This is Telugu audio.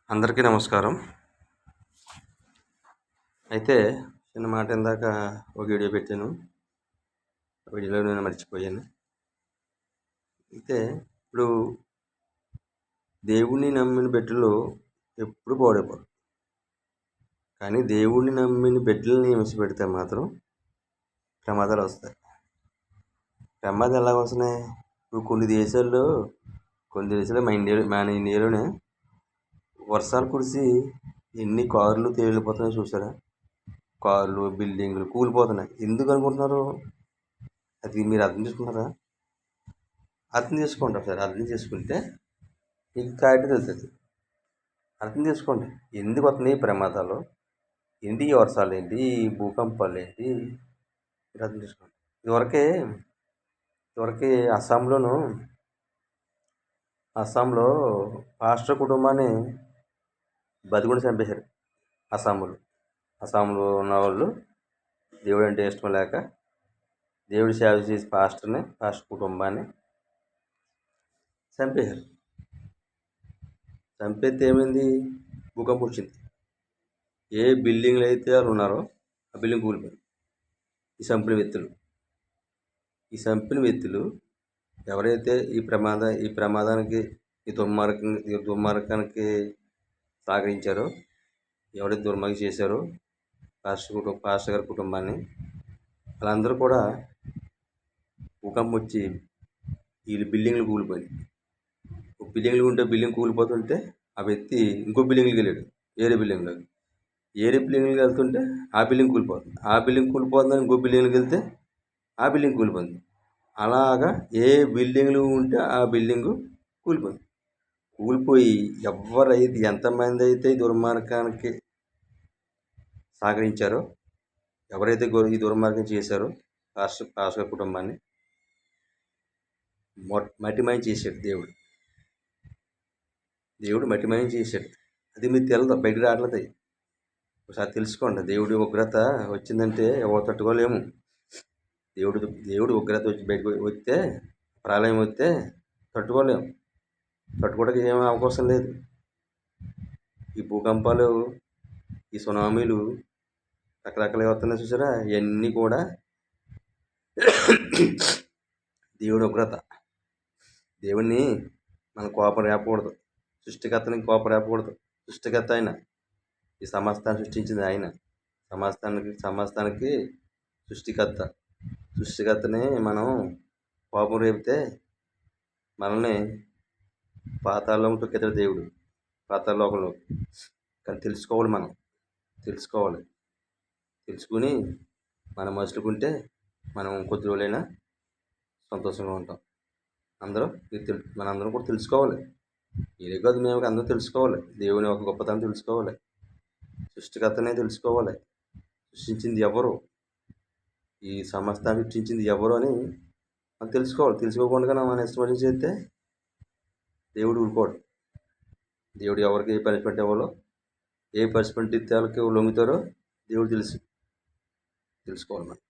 అందరికీ నమస్కారం. అయితే చిన్న మాట ఇందాక ఒక వీడియో పెట్టాను. వీడియోలో నేను మర్చిపోయాను. అయితే ఇప్పుడు దేవుడిని నమ్మిన బిడ్డలు ఎప్పుడు పాడైపోరు. కానీ దేవుడిని నమ్మిన బిడ్డలని హింసపెడితే మాత్రం ప్రమాదాలు వస్తాయి. ప్రమాదాలు ఎలాగ వస్తున్నాయి? ఇప్పుడు కొన్ని దేశాల్లో మన ఇండియాలోనే వర్షాలు కురిసి ఎన్ని కార్లు తేలిపోతున్నాయో చూసారా? కార్లు, బిల్డింగ్లు కూలిపోతున్నాయి. ఎందుకు అనుకుంటున్నారు? అది మీరు అర్థం చేసుకుంటారా? అర్థం చేసుకోండి. ఒకసారి అర్థం చేసుకుంటే మీకు క్లారిటీ తెలుస్తుంది. అర్థం చేసుకోండి. ఎందుకు వస్తున్నాయి ప్రమాదాలు, ఏంటి ఈ వర్షాలు, ఏంటి ఈ భూకంపాలు, ఏంటి మీరు అర్థం చేసుకోండి. ఇదివరకే అస్సాంలో పాస్టర్ కుటుంబాన్ని బతికుండి చంపేశారు. అస్సాంలో ఉన్నవాళ్ళు దేవుడు అంటే ఇష్టం లేక దేవుడి సేవ చేసి పాస్టర్ కుటుంబాన్ని చంపేశారు. చంపేస్తే ఏమైంది? భూకంపం వచ్చింది. ఏ బిల్డింగ్లు అయితే వాళ్ళు ఉన్నారో ఆ బిల్డింగ్ కూలిపోయింది. ఈ చంపిన వ్యక్తులు ఎవరైతే ఈ ప్రమాదానికి ఈ దుర్మార్గానికి సహకరించారో, ఎవరైతే దుర్మార్గం చేశారో పాస్టర్ గారి కుటుంబాన్ని, వాళ్ళందరూ కూడా భూకంపం వచ్చి వీళ్ళు బిల్డింగ్లు కూలిపోయింది. బిల్డింగ్ కూలిపోతుంటే ఆ వ్యక్తి ఇంకో బిల్డింగ్కి వెళ్ళాడు. ఏరే బిల్డింగ్లోకి వెళ్తుంటే ఆ బిల్డింగ్ కూలిపోతుంది. ఆ బిల్డింగ్ కూలిపోతుందని ఇంకో బిల్డింగ్కి వెళ్తే ఆ బిల్డింగ్ కూలిపోతుంది. అలాగా ఏ బిల్డింగ్లు ఉంటే ఆ బిల్డింగు కూలిపోయి ఎవరైతే ఎంతమంది అయితే ఈ దుర్మార్గానికి సహకరించారో, ఎవరైతే ఈ దుర్మార్గం చేశారో పాస్టర్ కుటుంబాన్ని మట్టిమయం చేశాడు దేవుడు మట్టిమయం చేశాడు. అది మీకు తెలదు, బయటకు రావట్లేదు. ఒకసారి తెలుసుకోండి. దేవుడి ఉగ్రత వచ్చిందంటే ఎవరు తట్టుకోలేము. దేవుడు ఉగ్రత వచ్చి బయటకు వస్తే, ప్రళయం వస్తే తట్టుకోలేము. తట్టుకోవడానికి ఏమీ అవకాశం లేదు. ఈ భూకంపాలు, ఈ సునామీలు రకరకాలుగా వస్తున్నాయి చూసారా? ఇవన్నీ కూడా దేవుడి ఉగ్రత. దేవుణ్ణి మన కోపం రేపకూడదు. సృష్టికర్తని కోపం రేపకూడదు. సృష్టికర్త ఆయన. ఈ సమస్తాన్ని సృష్టించింది ఆయన. సమస్తానికి సృష్టికర్తని మనం కోపం రేపితే మనల్ని పాతాళంలో తొక్కేతాడు దేవుడు, పాతాళలోకంలో. కానీ తెలుసుకుని మనం మసులుకుంటే మనం కొద్ది రోజులైనా సంతోషంగా ఉంటాం. మనందరం కూడా తెలుసుకోవాలి. ఇదే కాదు, మేము అందరూ తెలుసుకోవాలి. దేవుని ఒక గొప్పతనం తెలుసుకోవాలి. సృష్టికర్తనే తెలుసుకోవాలి. సృష్టించింది ఎవరు, ఈ సమస్తాన్ని సృష్టించింది ఎవరు అని మనం తెలుసుకోవాలి. తెలుసుకోకుండా మనం ఇష్టపడి చేస్తే దేవుడు ఊరుకోడు. దేవుడు ఎవరికి ఏ పనిష్మెంట్ ఇవ్వాలో, ఏ పనిష్మెంట్ ఇస్తే వాళ్ళకి లొంగుతారో దేవుడు తెలుసుకోవాలి మనం.